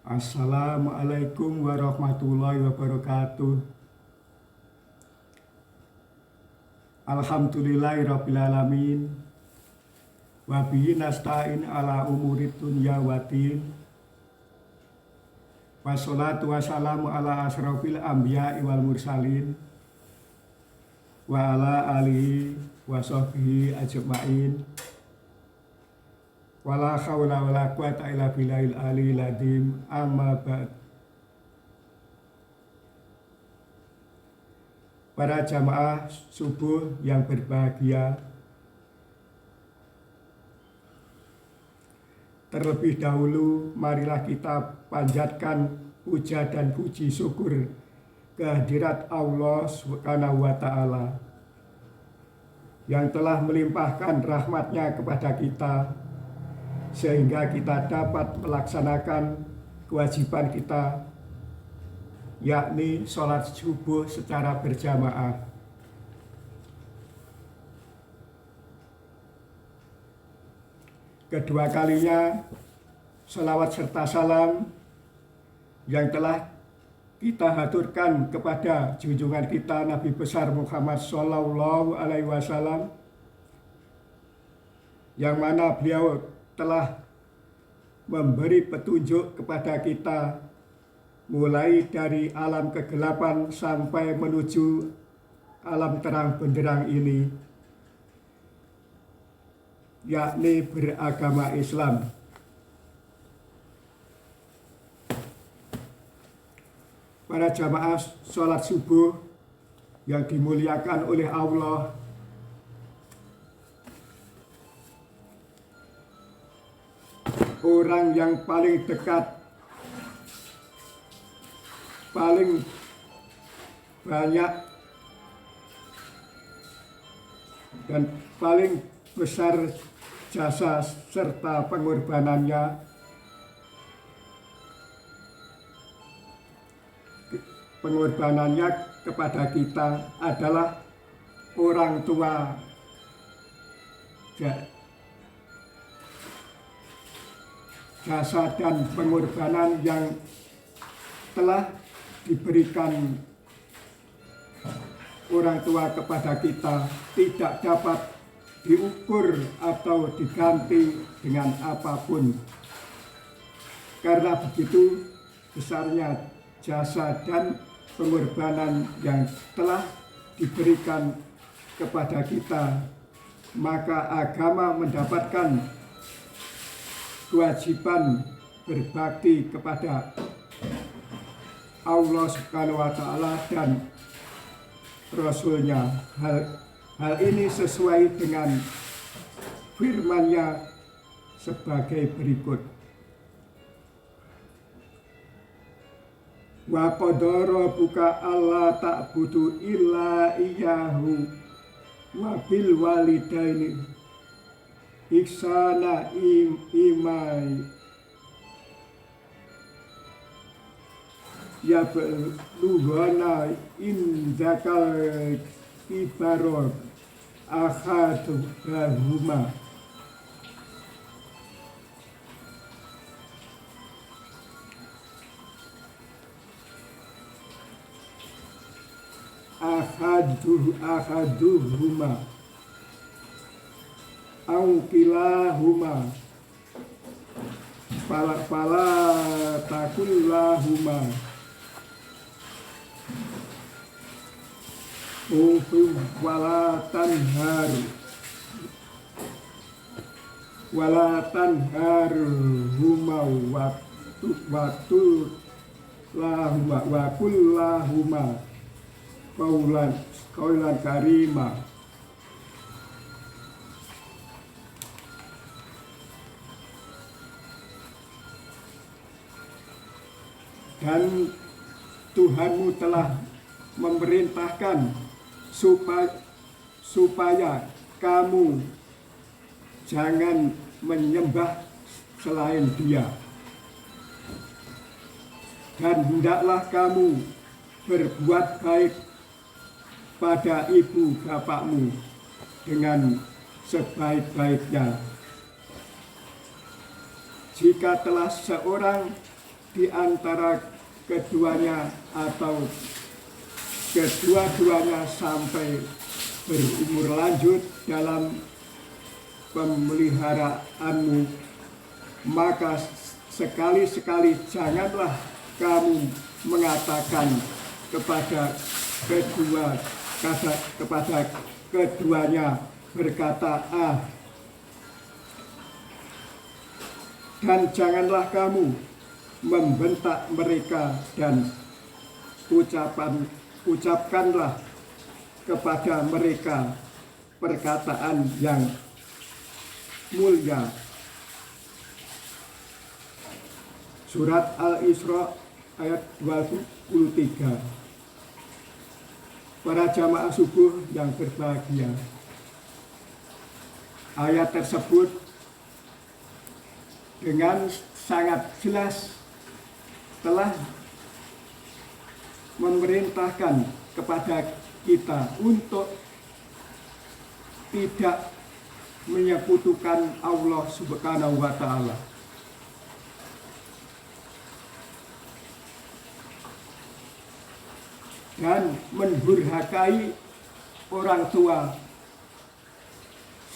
Assalamualaikum warahmatullahi wabarakatuh. Alhamdulillahirabbil alamin. Wa bihi nasta'in ala umurid dunya waddin. Wassalatu wassalamu ala asrofil anbiya'i wal mursalin wa ala alihi wa sahbihi ajma'in. Wala haula wala quwata illa billahil aliyil azim. Amma ba'd. Para jamaah subuh yang berbahagia, terlebih dahulu marilah kita panjatkan puja dan puji syukur kehadirat Allah Subhanahu wa Ta'ala yang telah melimpahkan rahmatnya kepada kita sehingga kita dapat melaksanakan kewajiban kita, yakni sholat subuh secara berjamaah. Kedua kalinya sholawat serta salam yang telah kita haturkan kepada junjungan kita Nabi besar Muhammad Sallallahu Alaihi Wasallam, yang mana beliau telah memberi petunjuk kepada kita mulai dari alam kegelapan sampai menuju alam terang benderang ini, yakni beragama Islam. Para jamaah sholat subuh yang dimuliakan oleh Allah, orang yang paling dekat, paling banyak dan paling besar jasa serta pengorbanannya kepada kita adalah orang tua. Jasa dan pengorbanan yang telah diberikan orang tua kepada kita tidak dapat diukur atau diganti dengan apapun. Karena begitu besarnya jasa dan pengorbanan yang telah diberikan kepada kita, maka agama mendapatkan kewajiban berbakti kepada Allah Subhanahu wa Ta'ala dan Rasul-Nya. Hal ini sesuai dengan firman-Nya sebagai berikut. Wa qadara rabbuka alla ta'budu illa iyyahu wa bil walidaini ihsana imai ya belughana indakal kibarot ahadu bahuma ahaduhuma au kilahuma fala takullahuma wala tanharuhuma wa kullahuma qaulan karima. Dan Tuhanmu telah memerintahkan supaya kamu jangan menyembah selain Dia, dan hendaklah kamu berbuat baik pada ibu bapakmu dengan sebaik-baiknya. jika telah seorang di antara keduanya atau kedua-duanya sampai berumur lanjut dalam pemeliharaanmu, maka sekali-sekali janganlah kamu mengatakan kepada keduanya berkata dan janganlah kamu membentak mereka, dan ucapkanlah kepada mereka perkataan yang mulia. Surat Al-Isra ayat 23. Para jamaah subuh yang berbahagia, ayat tersebut dengan sangat jelas telah memerintahkan kepada kita untuk tidak menyekutukan Allah Subhanahu wa Ta'ala. Dan mendurhakai orang tua.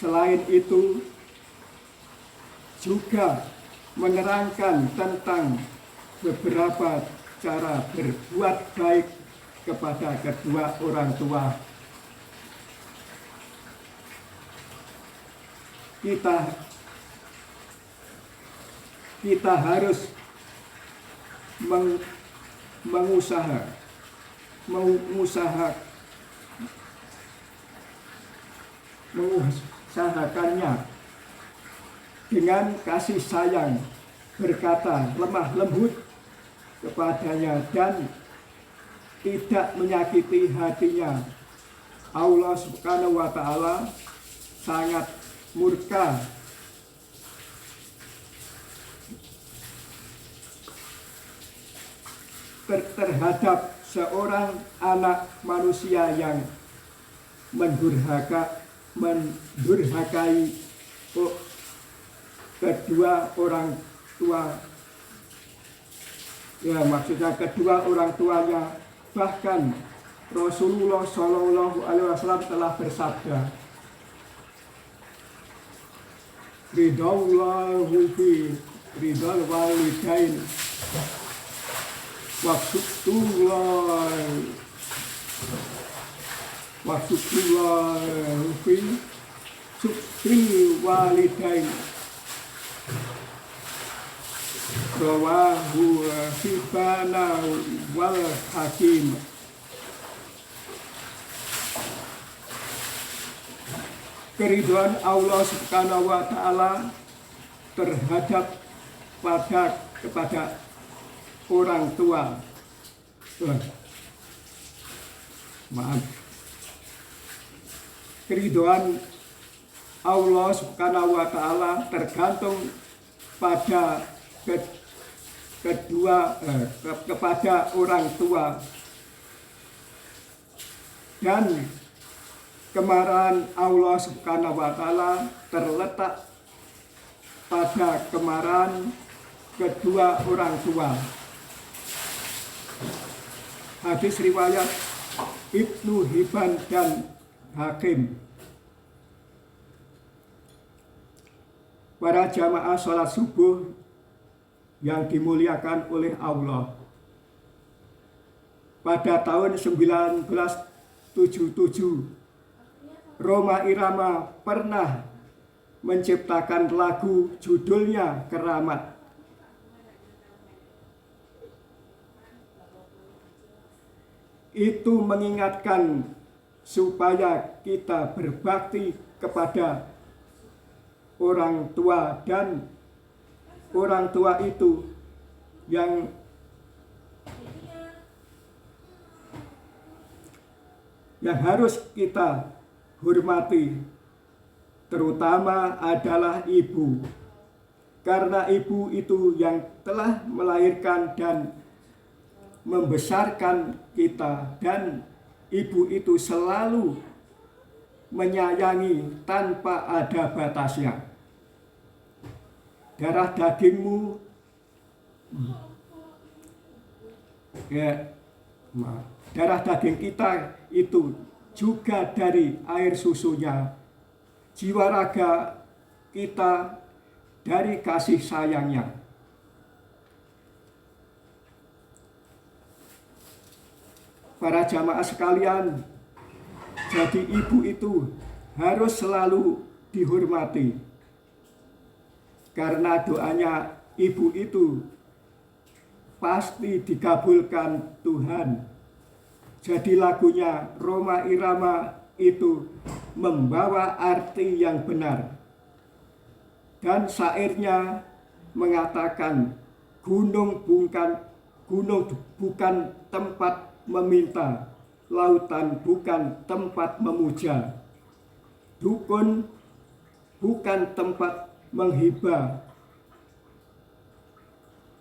Selain itu juga menerangkan tentang beberapa cara berbuat baik kepada kedua orang tua. Kita harus mengusahakannya dengan kasih sayang, berkata lemah lembut kepadanya, dan tidak menyakiti hatinya. Allah Subhanahu wa Ta'ala sangat murka terhadap seorang anak manusia yang mendurhakai kedua orang tua. Ya, maksudnya kedua orang tuanya. Bahkan Rasulullah SAW telah bersabda, ridallahu fi ridal walidain waksudullah fi subri walidain rawahu Hibana wal Hakim. Keridhaan Allah Subhanahu wa Ta'ala kepada orang tua. Keridhaan Allah Subhanahu wa Ta'ala tergantung pada kepada orang tua, dan kemarahan Allah Subhanahu wa Ta'ala terletak pada kemarahan kedua orang tua. Hadis riwayat Ibnu Hibban dan Hakim. Para jamaah sholat subuh yang dimuliakan oleh Allah, pada tahun 1977 Rhoma Irama pernah menciptakan lagu judulnya Keramat. Itu mengingatkan supaya kita berbakti kepada orang tua, dan orang tua itu yang harus kita hormati, terutama adalah ibu, karena ibu itu yang telah melahirkan dan membesarkan kita, dan ibu itu selalu menyayangi tanpa ada batasnya. darah dagingmu, ya, darah daging kita itu juga dari air susunya, jiwa raga kita dari kasih sayangnya. Para jamaah sekalian, jadi ibu itu harus selalu dihormati, karena doanya ibu itu pasti dikabulkan Tuhan. Jadi lagunya Rhoma Irama itu membawa arti yang benar. Dan syairnya mengatakan gunung bukan tempat meminta, lautan bukan tempat memuja, dukun bukan tempat menghibah,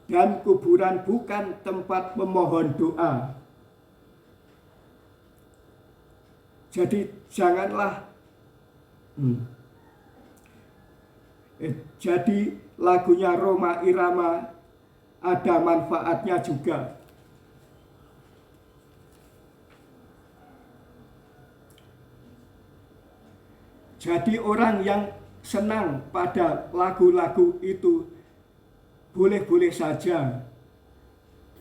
dan kuburan bukan tempat memohon doa. Jadi janganlah jadi lagunya Rhoma Irama ada manfaatnya juga. Jadi orang yang senang pada lagu-lagu itu boleh-boleh saja,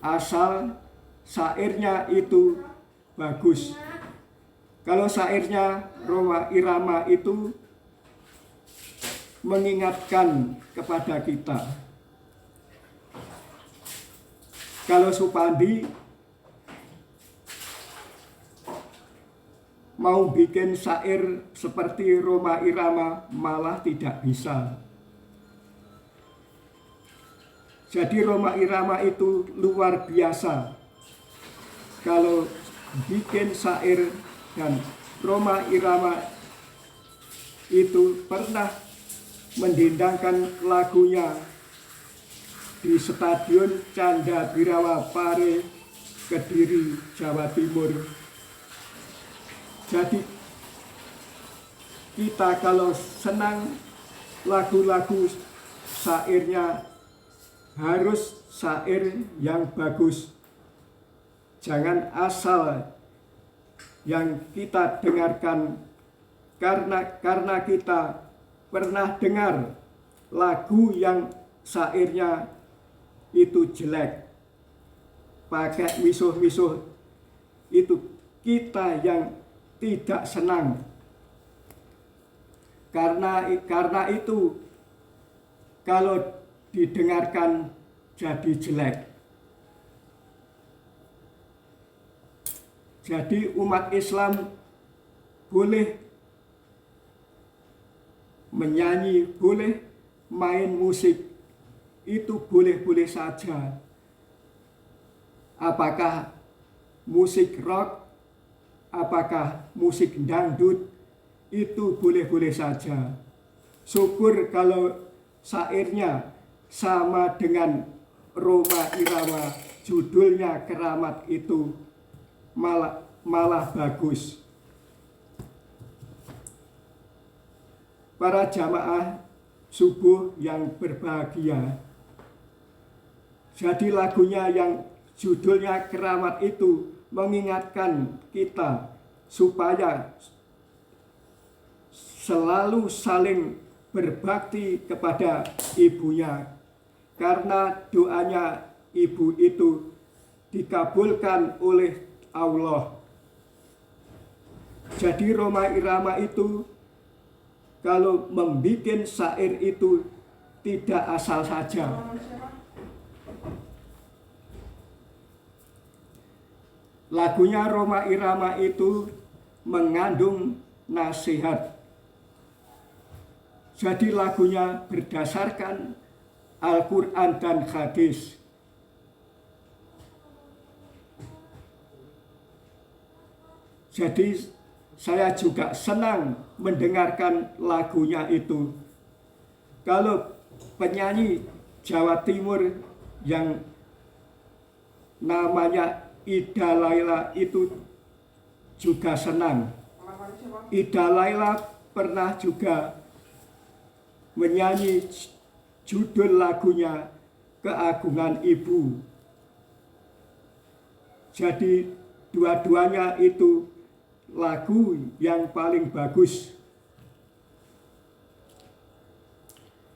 asal syairnya itu bagus. Kalau syairnya Rhoma Irama itu mengingatkan kepada kita. Kalau Supandi mau bikin syair seperti Rhoma Irama malah tidak bisa. Jadi Rhoma Irama itu luar biasa. Kalau bikin syair, dan Rhoma Irama itu pernah mendendangkan lagunya di Stadion Canda Birawa Pare, Kediri, Jawa Timur. Jadi kita kalau senang lagu-lagu syairnya harus syair yang bagus. Jangan asal yang kita dengarkan karena kita pernah dengar lagu yang syairnya itu jelek, pakai wisuh-wisuh, itu kita yang tidak senang. Karena itu kalau didengarkan jadi jelek. Jadi umat Islam boleh menyanyi, boleh main musik, itu boleh-boleh saja. Apakah musik rock, apakah musik dangdut, itu boleh-boleh saja. Syukur kalau syairnya sama dengan Rhoma Irama, judulnya Keramat, itu malah bagus. Para jamaah subuh yang berbahagia, jadi lagunya yang judulnya Keramat itu mengingatkan kita supaya selalu saling berbakti kepada ibunya, karena doanya ibu itu dikabulkan oleh Allah. Jadi Rhoma Irama itu kalau membuat syair itu tidak asal saja. Lagunya Rhoma Irama itu mengandung nasihat. Jadi lagunya berdasarkan Al-Quran dan hadis. Jadi saya juga senang mendengarkan lagunya itu. Kalau penyanyi Jawa Timur yang namanya Ida Laila itu juga senang. Ida Laila pernah juga menyanyi judul lagunya Keagungan Ibu. Jadi dua-duanya itu lagu yang paling bagus.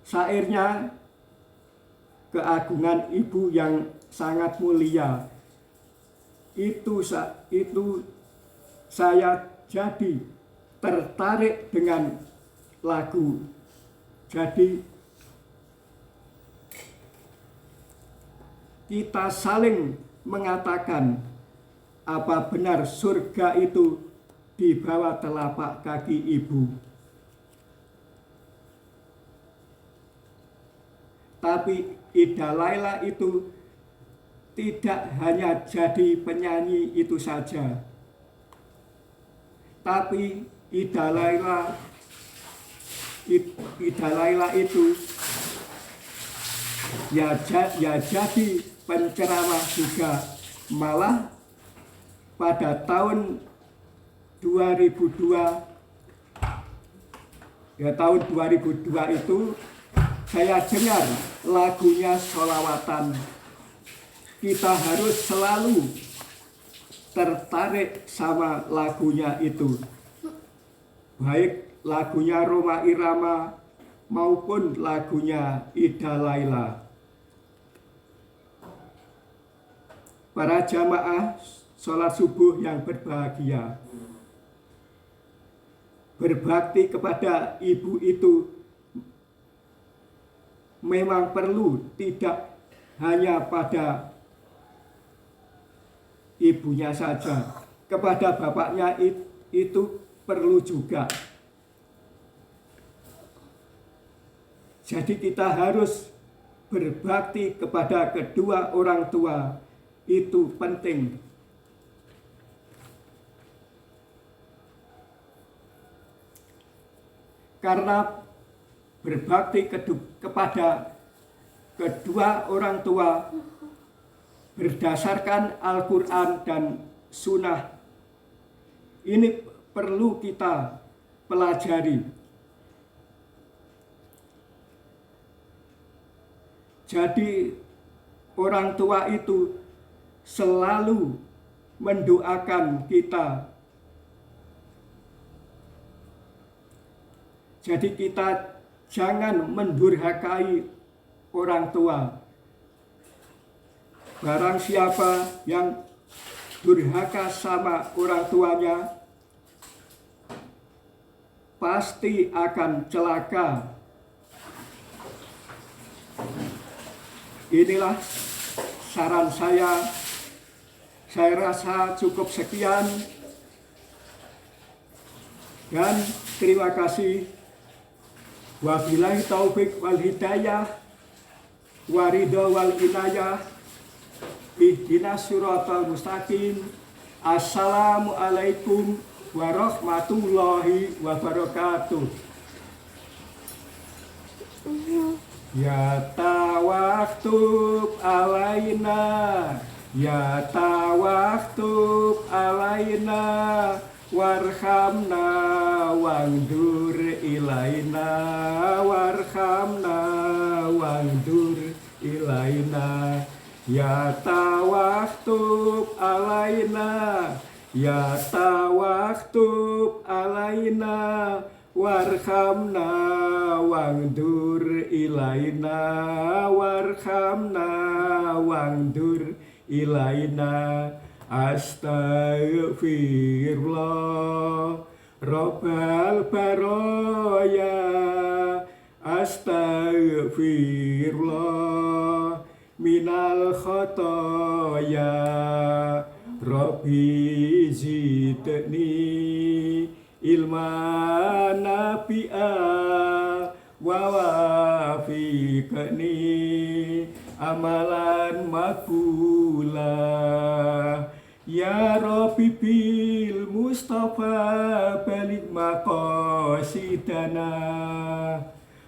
Syairnya keagungan ibu yang sangat mulia. Itu saya jadi tertarik dengan lagu. Jadi kita saling mengatakan apa benar surga itu di bawah telapak kaki ibu. Tapi Ida Laila itu tidak hanya jadi penyanyi itu saja, tapi Ida Laila itu ya jadi penceramah juga. Malah pada tahun 2002 itu saya dengar lagunya Sholawatan. Kita harus selalu tertarik sama lagunya itu, baik lagunya Rhoma Irama maupun lagunya Ida Laila. Para jamaah sholat subuh yang berbahagia, berbakti kepada ibu itu memang perlu, tidak hanya pada ibunya saja, kepada bapaknya itu perlu juga. Jadi kita harus berbakti kepada kedua orang tua, itu penting. Karena berbakti kepada kedua orang tua berdasarkan Al-Quran dan Sunnah, ini perlu kita pelajari. Jadi orang tua itu selalu mendoakan kita. Jadi kita jangan mendurhakai orang tua. Barang siapa yang durhaka sama orang tuanya pasti akan celaka. Inilah saran saya. Saya rasa cukup sekian. Dan terima kasih. Wabillahi taufik wal hidayah, waridho wal inayah, ihdinas siratal mustaqim. Assalamualaikum warahmatullahi wabarakatuh. Ya tawaktub alaina, ya tawaktub alaina, warhamna wangdur ilaina, warhamna wangdur ilaina. Ya tawaktub alaina, ya tawaktub alaina, warhamna wangdur ilaina, warhamna wangdur ilaina. Astaghfirullah Rabbal baraya, astaghfirullah minal khotoya, Rabbi zidni ilman nafi'a wa wafiqni amalan makbula. Ya Rabbi bil Mustafa balik maqasidana,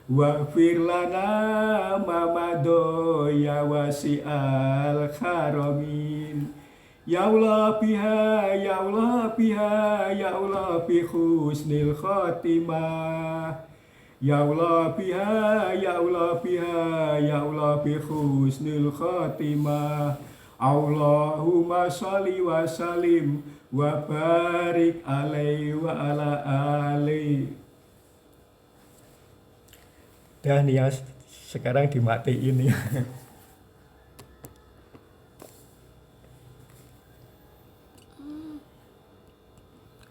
waghfir lana ma madoya wasi'al kharamin. Ya Allah biha, ya Allah biha, ya Allah bi husnil khotimah. Ya Allah biha, ya Allah biha, ya Allah bi husnul khotimah. Allahumma sholli wa salim wa barik alaihi wa ala ali. Dan ya sekarang dimatiin ya.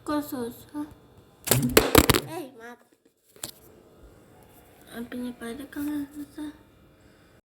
Kok susah? Maaf. Apinya pada kalau susah.